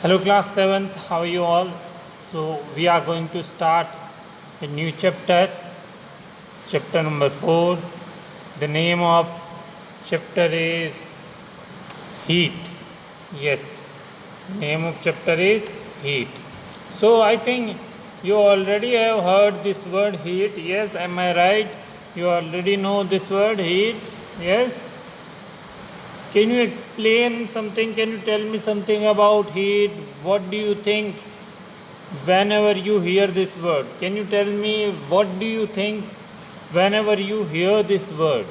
Hello class 7th, how are you all? So we are going to start a new chapter, chapter number 4. The name of chapter is heat. Yes, name of chapter is heat. So I think you already have heard this word heat. Yes, am I right? You already know this word heat. Yes. Can you explain something? Can you tell me something about heat? What do you think whenever you hear this word? Can you tell me what do you think whenever you hear this word?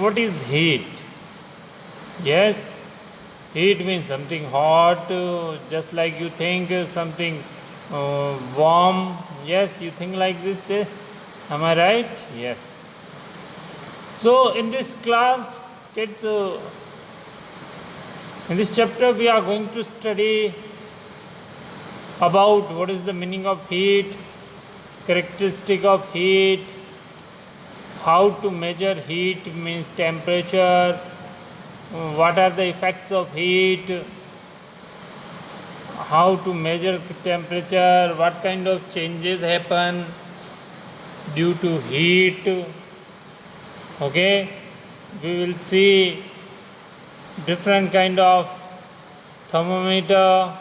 What is heat? Yes, heat means something hot, just like you think something warm. Yes, you think like this. Am I right? Yes. So in this class, kids, in this chapter we are going to study about what is the meaning of heat, characteristic of heat, how to measure heat means temperature, what are the effects of heat, how to measure temperature, what kind of changes happen due to heat. Okay, we will see different kind of thermometer,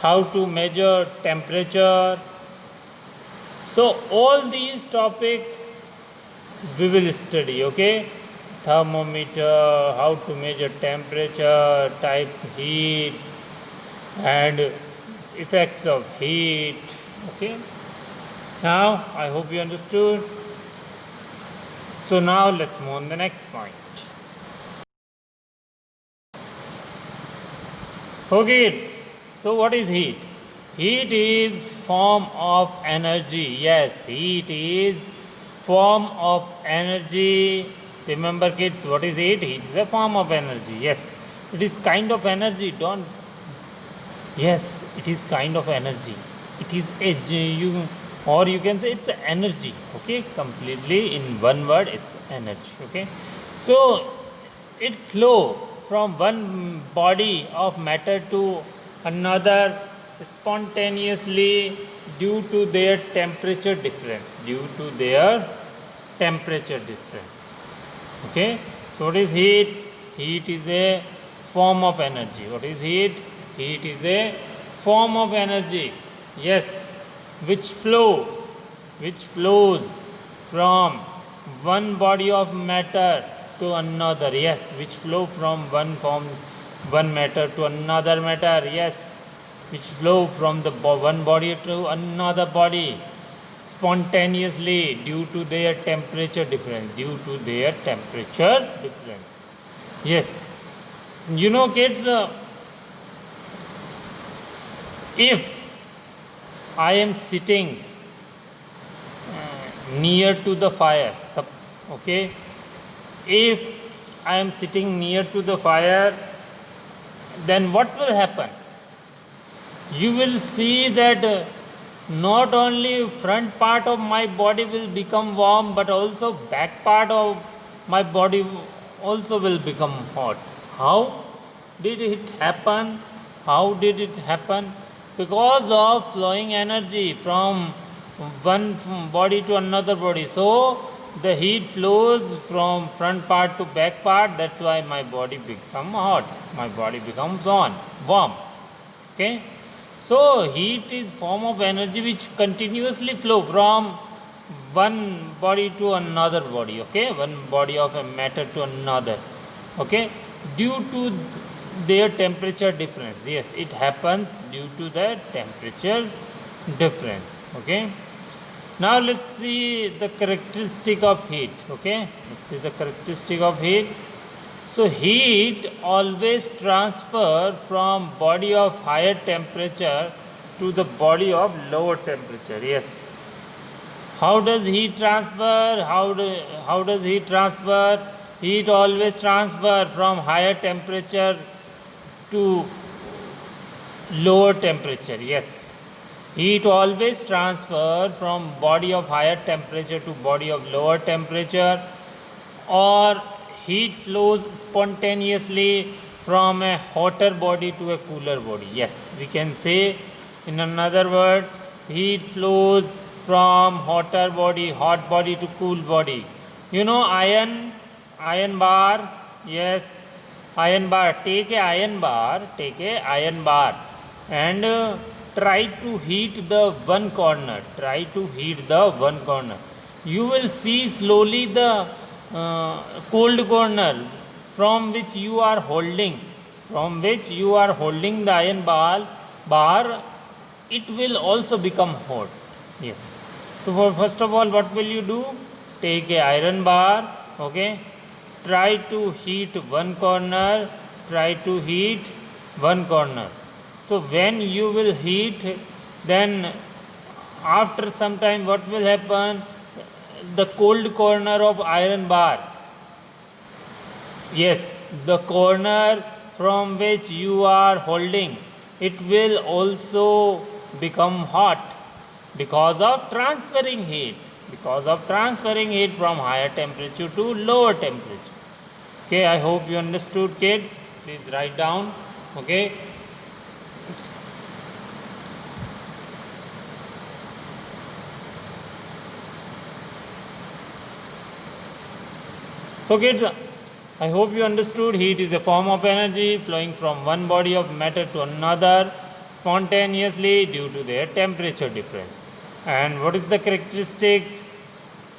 how to measure temperature. So all these topics we will study. Okay, thermometer, how to measure temperature, type heat, and effects of heat. Okay, now I hope you understood. So now let's move on the next point. Okay, so what is heat? Heat is form of energy. Yes, heat is form of energy. Remember kids, what is heat? Heat is a form of energy. Yes, it is kind of energy. Don't. Yes, it is kind of energy. It is a you, or you can say it's energy. Okay, completely in one word, it's energy. Okay, so it flow from one body of matter to another spontaneously due to their temperature difference. Due to their temperature difference. Okay, so what is heat? Heat is a form of energy. What is heat? Heat is a form of energy. Yes, which flows from one body of matter to another. Yes, which flow from one matter to another matter. Yes, which flow from the one body to another body spontaneously due to their temperature difference. Due to their temperature difference. Yes, you know kids, if I am sitting near to the fire, okay, if I am sitting near to the fire, then what will happen? You will see that not only front part of my body will become warm, but also back part of my body also will become hot. How did it happen? How did it happen? Because of flowing energy from one body to another body. So the heat flows from front part to back part. That's why my body becomes hot. My body becomes warm. Okay. So heat is form of energy which continuously flow from one body to another body. Okay, one body of a matter to another. Okay, due to their temperature difference. Yes, it happens due to the temperature difference. Okay. Now let's see the characteristic of heat. Okay, let's see the characteristic of heat. So heat always transfer from body of higher temperature to the body of lower temperature. Yes. How does heat transfer? How does heat transfer? Heat always transfer from higher temperature to lower temperature. Yes. Heat always transfer from body of higher temperature to body of lower temperature, or heat flows spontaneously from a hotter body to a cooler body. Yes, we can say in another word, heat flows from hotter body, hot body to cool body. You know iron bar, yes, iron bar. Take a iron bar and try to heat the one corner. Try to heat the one corner. You will see slowly the cold corner from which you are holding the iron bar, it will also become hot. Yes. So for first of all, what will you do? Take a iron bar, okay, try to heat one corner, so when you will heat, then after some time what will happen? The cold corner of iron bar, yes, the corner from which you are holding, it will also become hot because of transferring heat from higher temperature to lower temperature. Okay, I hope you understood, kids. Please write down. Okay. So kids, I hope you understood. Heat is a form of energy flowing from one body of matter to another spontaneously due to their temperature difference. And what is the characteristic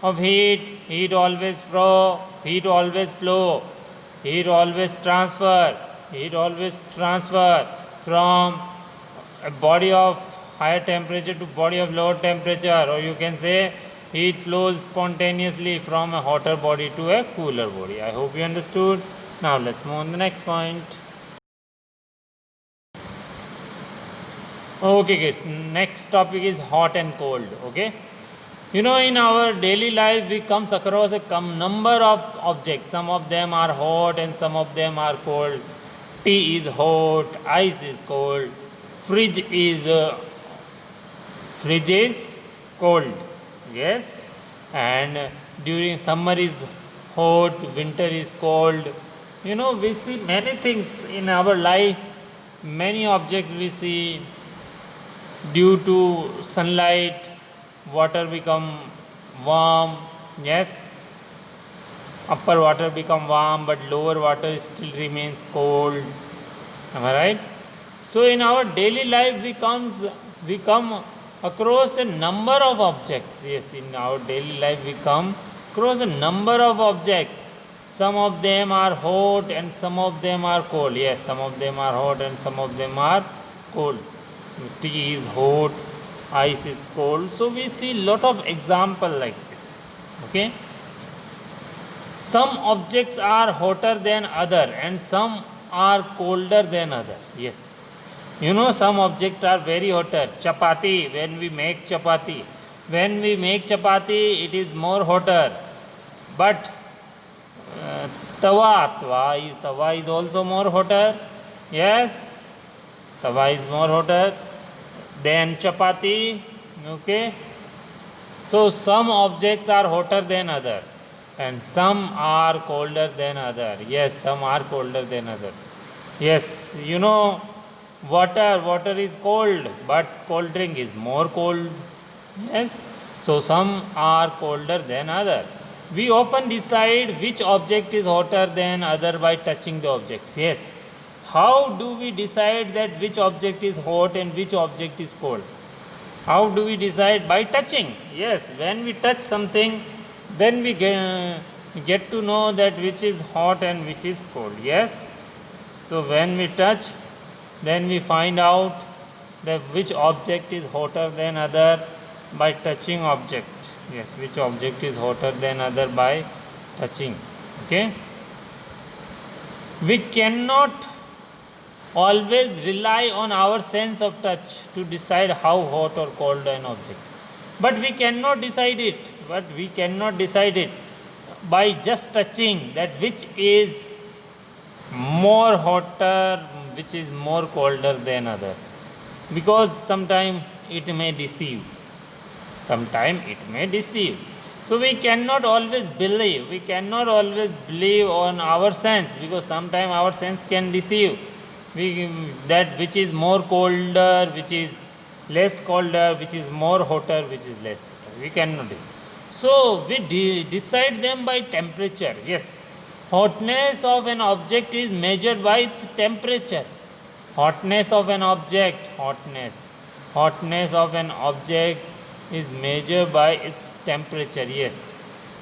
of heat? Heat always flow, heat always transfer from a body of higher temperature to body of lower temperature, or you can say heat flows spontaneously from a hotter body to a cooler body. I hope you understood. Now let's move on to the next point. Okay kids, next topic is hot and cold. Okay, you know, in our daily life we comes across a number of objects. Some of them are hot and some of them are cold. Tea is hot, ice is cold, fridge is cold. Yes, and during summer is hot, winter is cold. You know, we see many things in our life, many objects we see. Due to sunlight, water become warm. Yes, upper water become warm, but lower water still remains cold. Am I right? So in our daily life we come across a number of objects. Yes, in our daily life we come across a number of objects. Some of them are hot and some of them are cold. Yes, some of them are hot and some of them are cold. Tea is hot, ice is cold. So we see lot of example like this. Okay. Some objects are hotter than other and some are colder than other. Yes. You know, some objects are very hotter. Chapati, when we make chapati, it is more hotter. But tawa is also more hotter. Yes. Tawa is more hotter than chapati. Okay. So some objects are hotter than other and some are colder than other. Yes, some are colder than other. Yes, you know, water is cold, but cold drink is more cold. Yes, so some are colder than other. We often decide which object is hotter than other by touching the objects. Yes. How do we decide that which object is hot and which object is cold? How do we decide? By touching. Yes, when we touch something, then we get to know that which is hot and which is cold. Yes. So when we touch, then we find out that which object is hotter than other by touching object. Yes, which object is hotter than other by touching. Okay. We cannot always rely on our sense of touch to decide how hot or cold an object. But we cannot decide it. By just touching that which is more hotter, which is more colder than other. Because sometimes it may deceive. So we cannot always believe. We cannot always believe on our sense, because sometimes our sense can deceive. That which is more colder, which is less colder, which is more hotter, which is less hotter. We cannot do. So we decide them by temperature. Yes, hotness of an object is measured by its temperature. Hotness of an object, hotness of an object is measured by its temperature. Yes,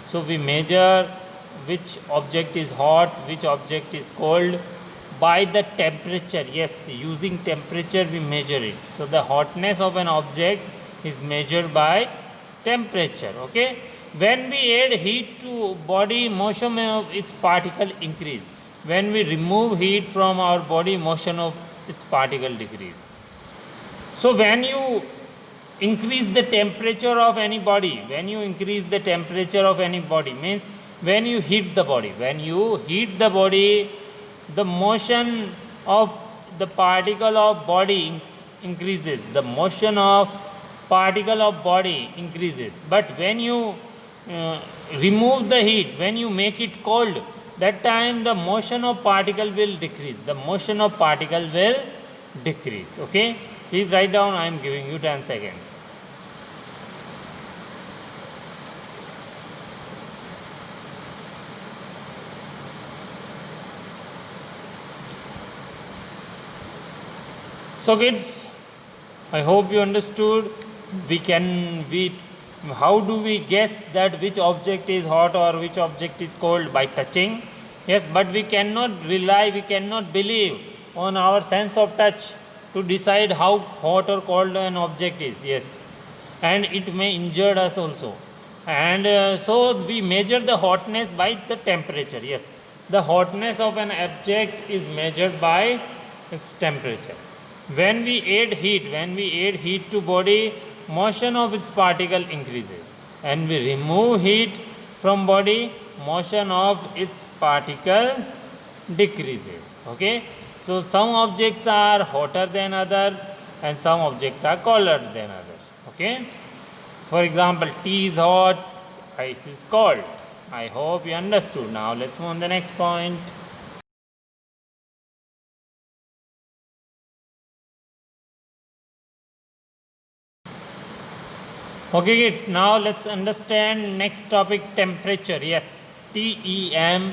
so we measure which object is hot, which object is cold by the temperature. Yes, using temperature we measure it. So the hotness of an object is measured by temperature. Okay, when we add heat to body, motion of its particle increase. When we remove heat from our body, motion of its particle decrease. So when you increase the temperature of any body, means when you heat the body, the motion of the particle of body increases. The motion of particle of body increases. But when you remove the heat, when you make it cold, that time the motion of particle will decrease. Okay, please write down. I am giving you 10 seconds. So kids, I hope you understood. How do we guess that which object is hot or which object is cold? By touching. Yes, but we cannot believe on our sense of touch to decide how hot or cold an object is. Yes, and it may injure us also. And so we measure the hotness by the temperature. Yes, the hotness of an object is measured by its temperature. When we add heat to body, motion of its particle increases. And we remove heat from body, motion of its particle decreases. Okay, so some objects are hotter than other and some objects are colder than other. Okay, for example, tea is hot, ice is cold. I hope you understood. Now let's move on the next point. Okay kids, now let's understand next topic, temperature. Yes, temperature,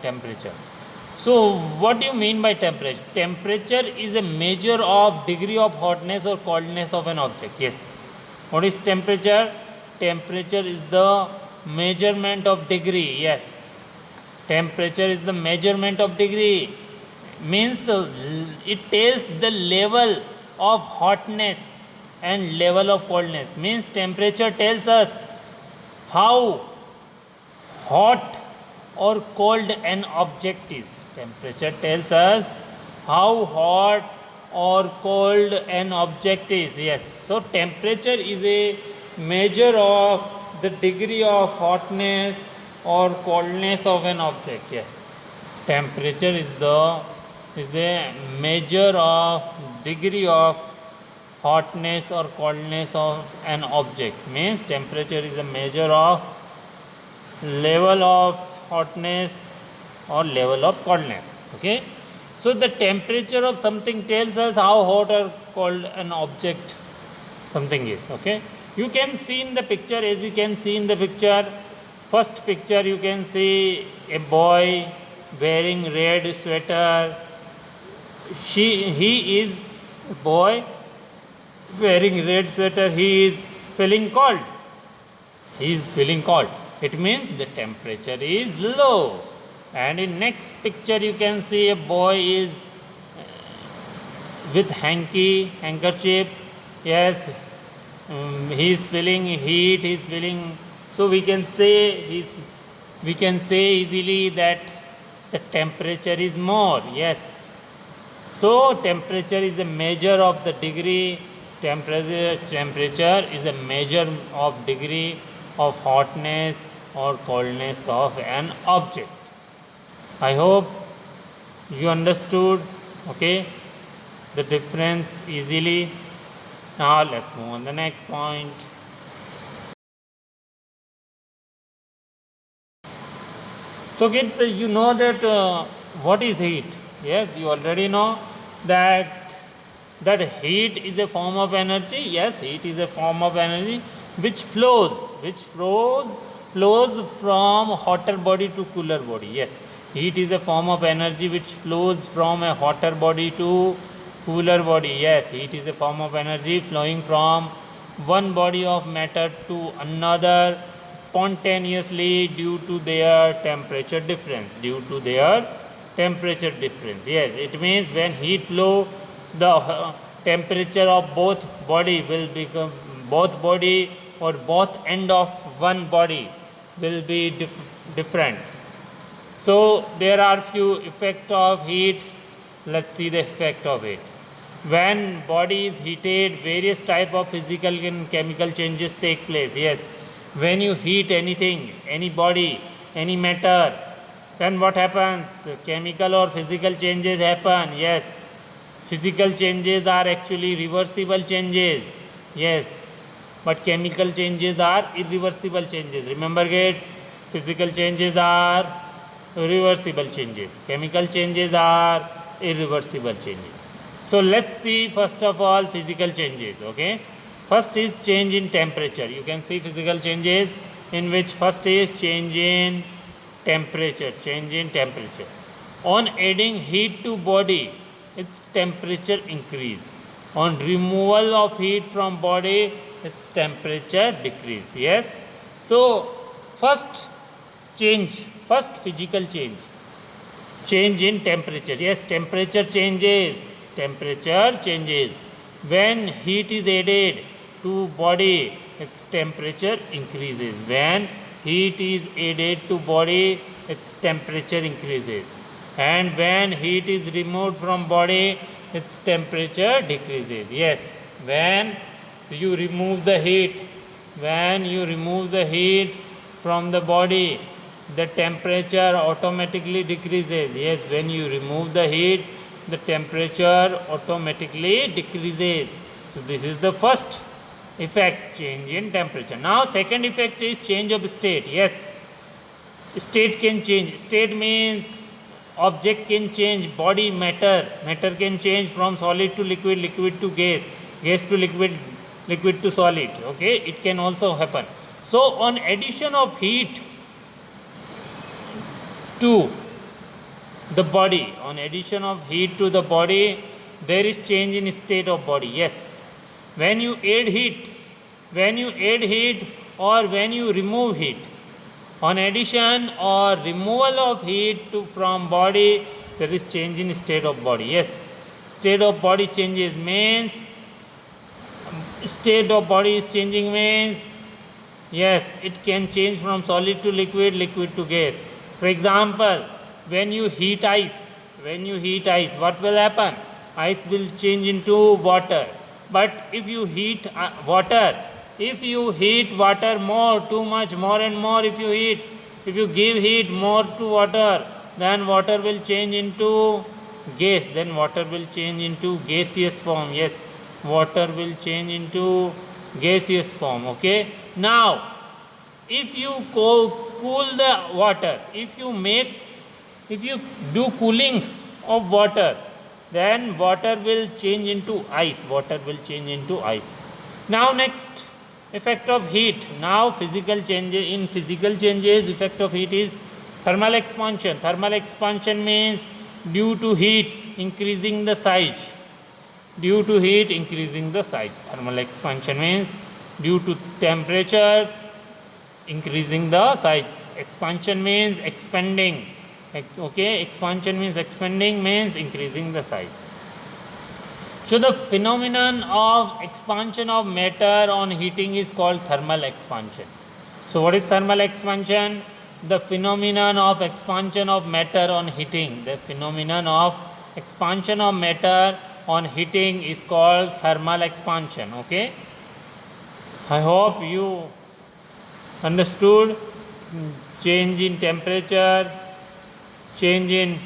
temperature. So what do you mean by temperature? Temperature is a measure of degree of hotness or coldness of an object. Yes, what is temperature? Temperature is the measurement of degree. Yes, temperature is the measurement of degree. Means it tells the level of hotness and level of coldness. Means temperature tells us how hot or cold an object is. Temperature tells us how hot or cold an object is. Yes, so temperature is a measure of the degree of hotness or coldness of an object. Yes, temperature is a measure of degree of hotness or coldness of an object. Means temperature is a measure of level of hotness or level of coldness. Okay, so the temperature of something tells us how hot or cold an object something is. Okay, you can see in the picture, as you can see in the picture, first picture you can see a boy wearing red sweater. He is a boy wearing red sweater. He is feeling cold. It means the temperature is low. And in next picture you can see a boy is with handkerchief. Yes, he is feeling heat. He is feeling. So we can say easily that the temperature is more. Yes. So temperature is a measure of the degree. Temperature is a measure of degree of hotness or coldness of an object. I hope you understood. Okay, the difference easily. Now let's move on the next point. So kids, you know that what is heat? Yes, you already know that heat is a form of energy. Yes, heat is a form of energy which flows from hotter body to cooler body. Yes, heat is a form of energy which flows from a hotter body to cooler body. Yes, heat is a form of energy flowing from one body of matter to another spontaneously due to their temperature difference. Yes, it means when heat flow, the temperature of both body will become both body or both end of one body will be different. So there are few effect of heat. Let's see the effect of it. When body is heated, various type of physical and chemical changes take place. Yes, when you heat anything, any body, any matter, then what happens? Chemical or physical changes happen. Yes, physical changes are actually reversible changes. Yes, but chemical changes are irreversible changes. Remember kids, physical changes are reversible changes, chemical changes are irreversible changes. So let's see first of all physical changes. Okay, first is change in temperature. You can see physical changes in which first is change in temperature. On adding heat to body, its temperature increase. On removal of heat from body, its temperature decrease. Yes, so first physical change in temperature. Yes, temperature changes. When heat is added to body, its temperature increases. When heat is added to body, its temperature increases. And when heat is removed from body, its temperature decreases. Yes, when you remove the heat from the body, the temperature automatically decreases. Yes, when you remove the heat, the temperature automatically decreases. So this is the first effect, change in temperature. Now second effect is change of state. Yes, state can change. State means object can change, body, matter can change from solid to liquid, liquid to gas, gas to liquid, liquid to solid. Okay, it can also happen. So on addition of heat to the body, there is change in state of body. Yes, when you add heat or when you remove heat, on addition or removal of heat from body, there is change in state of body. Yes, state of body changes means yes, it can change from solid to liquid, liquid to gas. For example, when you heat ice, what will happen? Ice will change into water. But if you heat water more, too much, more and more, if you give heat more to water, then water will change into gas, then water will change into gaseous form. Yes, water will change into gaseous form. Okay, now if you cool the water, if you do cooling of water, then water will change into ice. Now next effect of heat. Now physical changes, effect of heat is thermal expansion. Thermal expansion means due to heat increasing the size. Thermal expansion means due to temperature increasing the size. Expansion means expanding. Okay, expansion means expanding, means increasing the size. So the phenomenon of expansion of matter on heating is called thermal expansion. So what is thermal expansion? The phenomenon of expansion of matter on heating. Is called thermal expansion. Okay, I hope you understood. Change in temperature, change in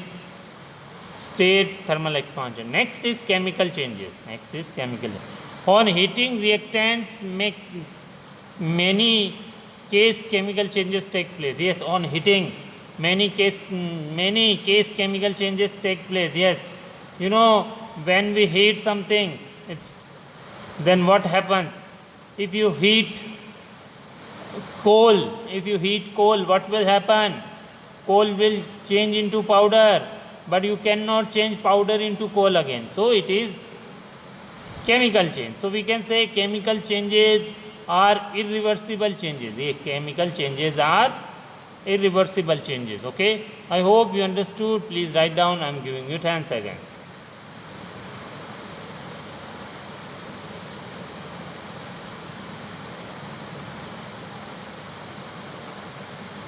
state, thermal expansion. Next is chemical changes. On heating, reactants make many case chemical changes take place. Yes, on heating, many case chemical changes take place. Yes, you know, when we heat something, it's then what happens? If you heat coal, what will happen? Coal will change into powder, but you cannot change powder into coal again. So it is chemical change. So we can say chemical changes are irreversible changes. Chemical changes are irreversible changes. Okay, I hope you understood. Please write down. I am giving you 10 seconds.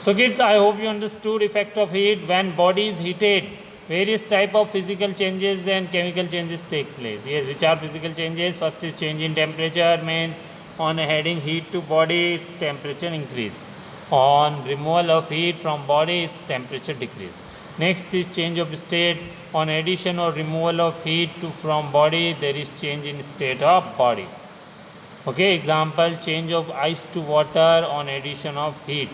So kids, I hope you understood effect of heat. When body is heated, various type of physical changes and chemical changes take place. Yes, which are physical changes? First is change in temperature, means on adding heat to body, its temperature increase. On removal of heat from body, its temperature decrease. Next is change of state. On addition or removal of heat from body, there is change in state of body. Okay, example, change of ice to water on addition of heat.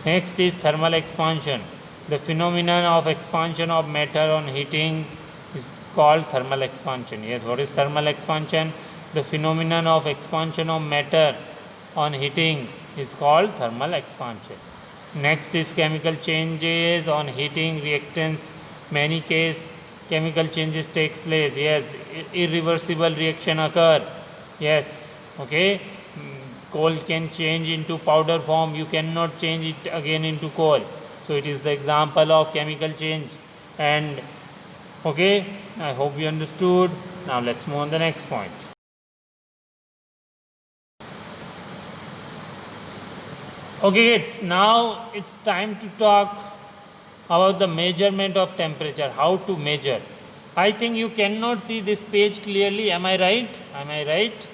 Next is thermal expansion. The phenomenon of expansion of matter on heating is called thermal expansion. Yes, what is thermal expansion? The phenomenon of expansion of matter on heating is called thermal expansion. Next is chemical changes on heating reactants. Many case chemical changes takes place. Yes, irreversible reaction occur. Yes, okay. Coal can change into powder form. You cannot change it again into coal. So it is the example of chemical change. And okay, I hope you understood. Now let's move on the next point. Okay kids, now it's time to talk about the measurement of temperature. How to measure. I think you cannot see this page clearly. Am I right? Am I right?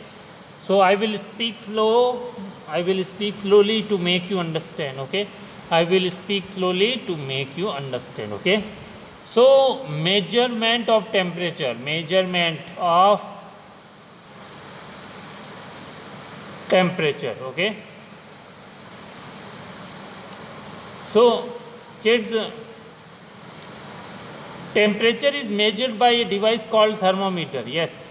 So I will speak slow. I will speak slowly to make you understand. Okay. I will speak slowly to make you understand. Okay. So measurement of temperature. Measurement of temperature. Okay. So kids, temperature is measured by a device called thermometer. Yes.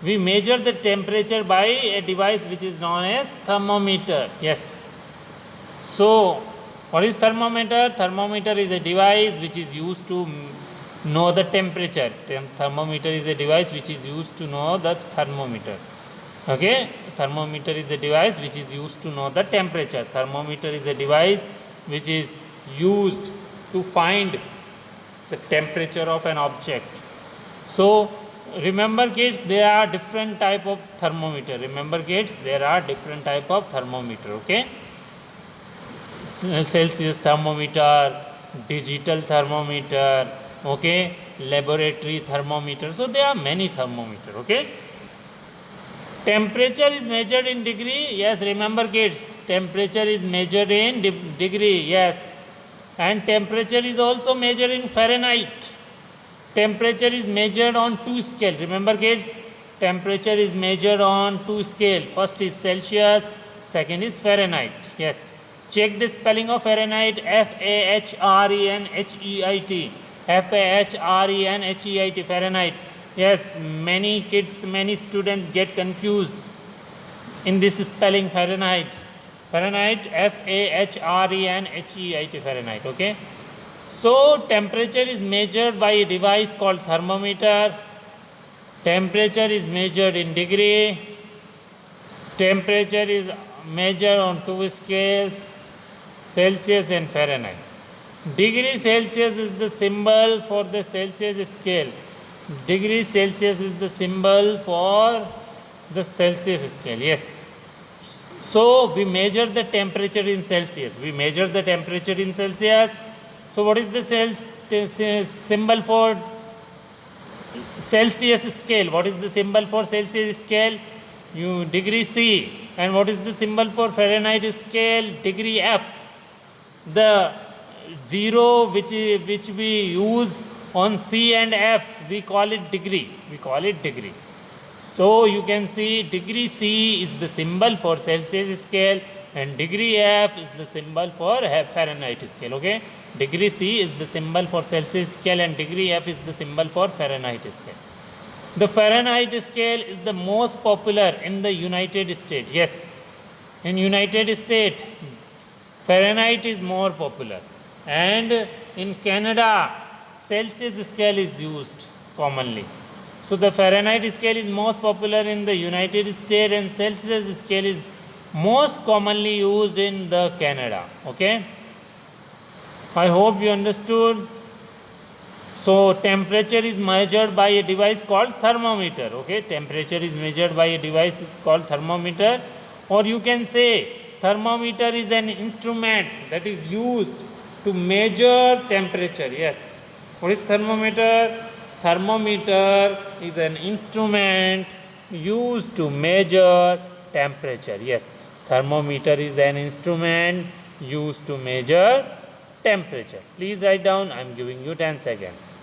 We measure the temperature by a device which is known as thermometer. Yes. So, what is thermometer? Thermometer is a device which is used to know the temperature. Thermometer is a device which is used to know the thermometer. Okay. Thermometer is a device which is used to know the temperature. Thermometer is a device which is used to find the temperature of an object. So, remember kids, there are different type of thermometer. Remember kids, there are different type of thermometer. Okay, Celsius thermometer, digital thermometer, okay, laboratory thermometer. So there are many thermometer. Okay, temperature is measured in degree. Yes, remember kids, temperature is measured in degree. Yes, and temperature is also measured in Fahrenheit. Temperature is measured on 2 scale. Remember kids, temperature is measured on 2 scale. First is Celsius, second is Fahrenheit. Yes, check the spelling of Fahrenheit. Fahrenheit. Fahrenheit. Fahrenheit. Yes, many kids, many students get confused in this spelling Fahrenheit. Fahrenheit, Fahrenheit. Fahrenheit. Okay. So temperature is measured by a device called thermometer. Temperature is measured in degree. Temperature is measured on 2 scales, Celsius and Fahrenheit. Degree Celsius is the symbol for the Celsius scale. Degree Celsius is the symbol for the Celsius scale. Yes. So we measure the temperature in Celsius. We measure the temperature in Celsius. So what is the symbol for Celsius scale? What is the symbol for Celsius scale? Degree C. And what is the symbol for Fahrenheit scale? Degree F. The 0 which we use on C and F, we call it degree. We call it degree. So you can see degree C is the symbol for Celsius scale and degree F is the symbol for Fahrenheit scale. Okay, degree C is the symbol for Celsius scale and degree F is the symbol for Fahrenheit scale. The Fahrenheit scale is the most popular in the United States. Yes, in United States, Fahrenheit is more popular, and in Canada, Celsius scale is used commonly. So the Fahrenheit scale is most popular in the United States and Celsius scale is most commonly used in the Canada. Okay, I hope you understood. So temperature is measured by a device called thermometer. Okay, temperature is measured by a device called thermometer, or you can say thermometer is an instrument that is used to measure temperature. Yes, what is thermometer? Thermometer is an instrument used to measure temperature. Yes, thermometer is an instrument used to measure temperature. Please write down. I am giving you 10 seconds.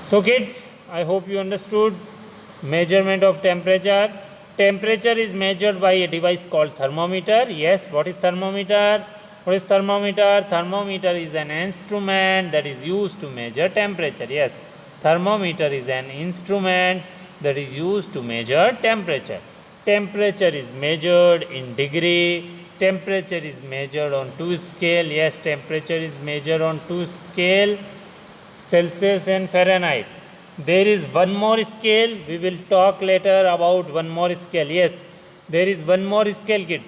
So kids, I hope you understood measurement of temperature. Temperature is measured by a device called thermometer. Yes, what is thermometer? What is thermometer? Thermometer is an instrument that is used to measure temperature. Yes, thermometer is an instrument that is used to measure temperature. Temperature is measured in degree. Temperature is measured on 2 scale. Yes, temperature is measured on 2 scale, Celsius and Fahrenheit. There is one more scale. We will talk later about one more scale. Yes, there is one more scale, kids.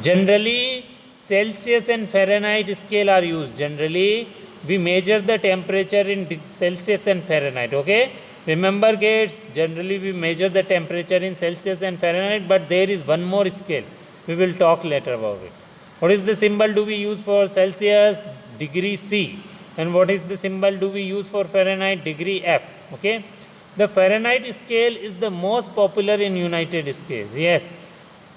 Generally, Celsius and Fahrenheit scale are used. Generally, we measure the temperature in Celsius and Fahrenheit. Okay, remember, kids. Generally, we measure the temperature in Celsius and Fahrenheit, but there is one more scale. We will talk later about it. What is the symbol do we use for Celsius? Degree C. And what is the symbol do we use for Fahrenheit? Degree F. Okay, the Fahrenheit scale is the most popular in United States. Yes,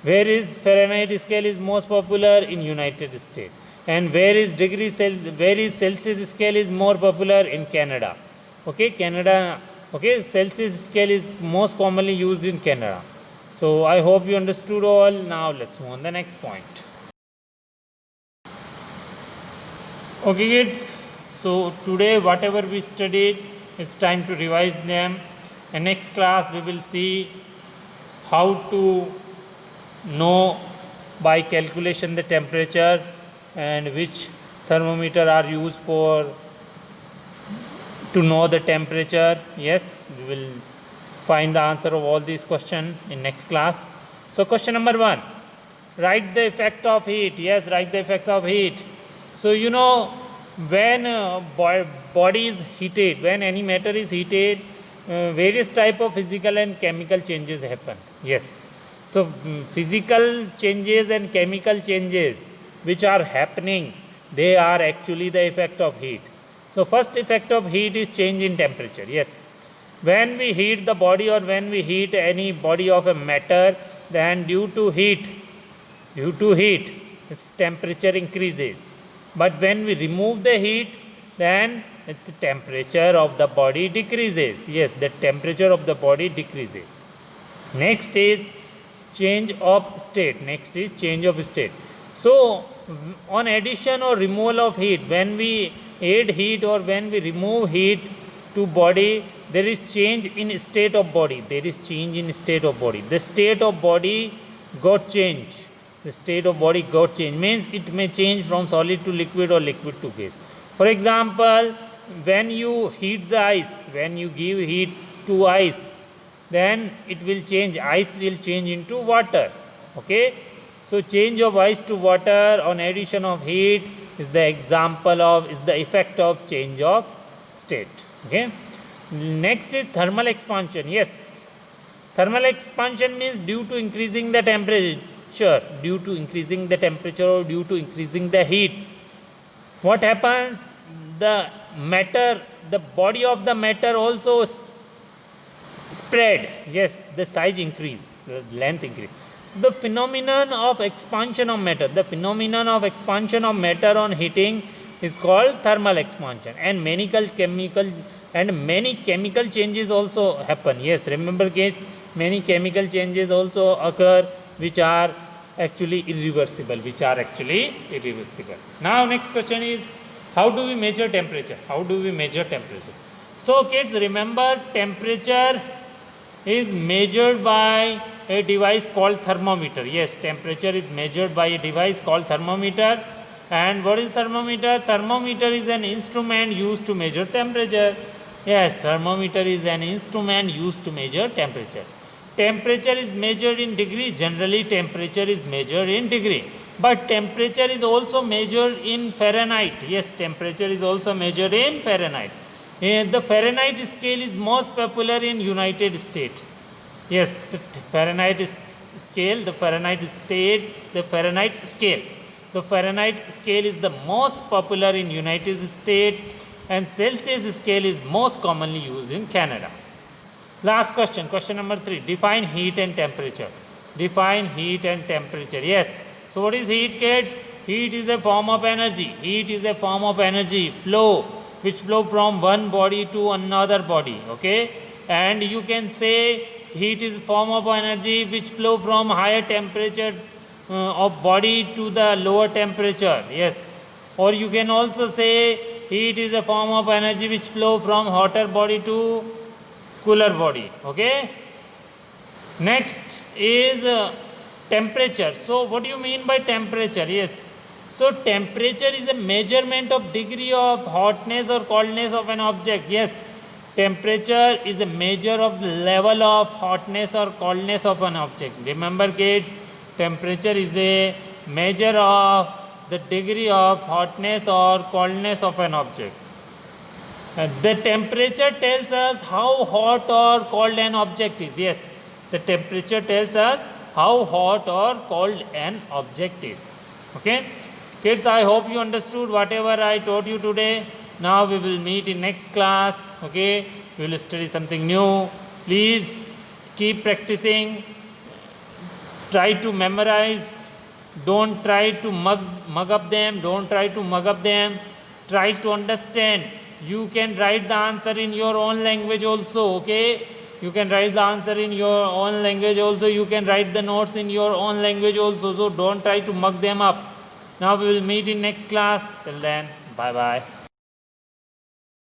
where is Fahrenheit scale is most popular? In United States. And where is Celsius scale is more popular? In Canada. Okay, Canada. Okay, Celsius scale is most commonly used in Canada. So I hope you understood all. Now let's move on the next point. Okay, kids. So today whatever we studied, it's time to revise them. And next class we will see how to know by calculation the temperature and which thermometer are used for to know the temperature. Yes, we will find the answer of all these questions in next class. So question number 1, write the effect of heat. Yes, write the effects of heat. So you know, when body is heated, when any matter is heated, various type of physical and chemical changes happen. Yes, so physical changes and chemical changes which are happening, they are actually the effect of heat. So first effect of heat is change in temperature. Yes, when we heat the body or when we heat any body of a matter, then due to heat its temperature increases. But when we remove the heat, then its temperature of the body decreases. Yes, the temperature of the body decreases. Next is change of state. Next is change of state. So on addition or removal of heat, when we add heat or when we remove heat to body, there is change in state of body. There is change in state of body. The state of body got changed. The state of body got changed means it may change from solid to liquid or liquid to gas. For example, when you heat the ice, when you give heat to ice, then it will change. Ice will change into water. Okay, so change of ice to water on addition of heat is the example of, is the effect of change of state. Okay, next is thermal expansion. Yes, thermal expansion means due to increasing the temperature, due to increasing the temperature or due to increasing the heat, what happens? The matter, the body of the matter also spread. Yes, the size increase, the length increase. The phenomenon of expansion of matter, the phenomenon of expansion of matter on heating is called thermal expansion, and many chemical changes also happen. Yes, remember kids, many chemical changes also occur which are actually irreversible, Now next question is, how do we measure temperature? So kids, remember, temperature is measured by a device called thermometer. Yes, temperature is measured by a device called thermometer. And what is thermometer? Thermometer is an instrument used to measure temperature. Yes, thermometer is an instrument used to measure temperature. Temperature is measured in degree. Generally, temperature is measured in degree. But temperature is also measured in Fahrenheit. Yes, temperature is also measured in Fahrenheit. The Fahrenheit scale is most popular in United States. Yes, the Fahrenheit scale, the Fahrenheit scale. The Fahrenheit scale is the most popular in United States, and Celsius scale is most commonly used in Canada. Last question, question number 3. Define heat and temperature. Yes. So what is heat, kids? Heat is a form of energy. Flow, which flow from one body to another body. Okay. And you can say heat is a form of energy which flow from higher temperature of body to the lower temperature. Yes. Or you can also say heat is a form of energy which flow from hotter body to cooler body. Okay. Next is temperature. So what do you mean by temperature? Yes. So temperature is a measurement of degree of hotness or coldness of an object. Yes. Temperature is a measure of the level of hotness or coldness of an object. Remember kids, temperature is a measure of the degree of hotness or coldness of an object. The temperature tells us how hot or cold an object is. Yes, the temperature tells us how hot or cold an object is. Okay, kids, I hope you understood whatever I taught you today. Now we will meet in next class. Okay, we will study something new. Please keep practicing. Try to memorize. Don't try to mug up them. Try to understand. You can write the answer in your own language also. Okay, you can write the answer in your own language also. You can write the notes in your own language also. So don't try to mug them up. Now we will meet in next class. Till then, bye bye.